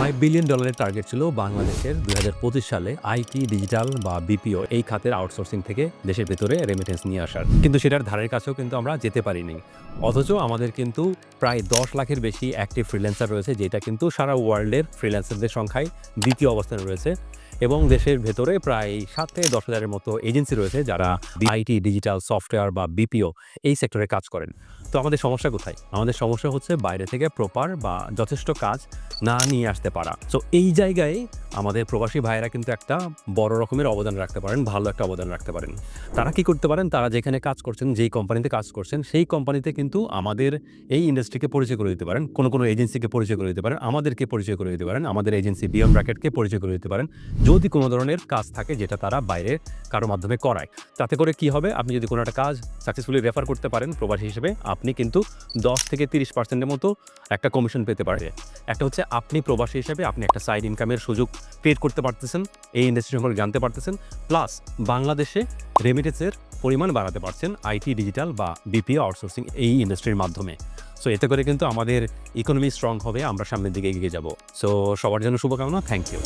$5 billion target ছিল বাংলাদেশের 2025 সালে আইটি, ডিজিটাল বা বিপিও এই খাতের আউটসোর্সিং থেকে দেশের ভেতরে রেমিটেন্স নিয়ে আসার। কিন্তু সেটার ধারের কাছেও কিন্তু আমরা যেতে পারিনি। অথচ আমাদের কিন্তু প্রায় 10 লাখের বেশি অ্যাক্টিভ ফ্রিল্যান্সার রয়েছে, যেটা কিন্তু সারা ওয়ার্ল্ডের ফ্রিল্যান্সারদের সংখ্যায় দ্বিতীয় অবস্থানে রয়েছে। এবং দেশের ভেতরে প্রায় 7 থেকে 10 হাজারের মতো এজেন্সি রয়েছে যারা আইটি, ডিজিটাল, সফটওয়্যার বা বিপিও এই সেক্টরে কাজ করেন। তো আমাদের সমস্যা কোথায়? আমাদের সমস্যা হচ্ছে বাইরে থেকে প্রপার বা যথেষ্ট কাজ না নিয়ে আসতে পারা। সো এই জায়গায় আমাদের প্রবাসী ভাইয়েরা কিন্তু একটা বড় রকমের অবদান রাখতে পারেন, ভালো একটা অবদান রাখতে পারেন। তারা কি করতে পারেন? তারা যেখানে কাজ করছেন, যেই কোম্পানিতে কাজ করছেন, সেই কোম্পানিতে কিন্তু আমাদের এই ইন্ডাস্ট্রিকে পরিচয় করে দিতে পারেন। কোনো এজেন্সিকে পরিচয় করে দিতে পারেন, আমাদেরকে পরিচয় করে দিতে পারেন, আমাদের এজেন্সি বিয়ন্ড ব্র্যাকেটকে পরিচয় করে দিতে পারেন। যদি কোনো ধরনের কাজ থাকে যেটা তারা বাইরে কারো মাধ্যমে করায়, তাতে করে কি হবে? আপনি যদি কোনো একটা কাজ সাকসেসফুলি রেফার করতে পারেন প্রবাসী হিসেবে, আপনি কিন্তু 10 থেকে 30% মতো একটা কমিশন পেতে পারেন। একটা হচ্ছে আপনি প্রবাসী হিসেবে আপনি একটা সাইড ইনকামের সুযোগ ক্রিয়েট করতে পারতেছেন, এই ইন্ডাস্ট্রি সম্পর্কে জানতে পারতেছেন, প্লাস বাংলাদেশে রেমিটেন্সের পরিমাণ বাড়াতে পারছেন আইটি, ডিজিটাল বা বিপিও আউটসোর্সিং এই ইন্ডাস্ট্রির মাধ্যমে। সো এতে করে কিন্তু আমাদের ইকোনমি স্ট্রং হবে, আমরা সামনের দিকে এগিয়ে যাব। সো সবার জন্য শুভকামনা। Thank you.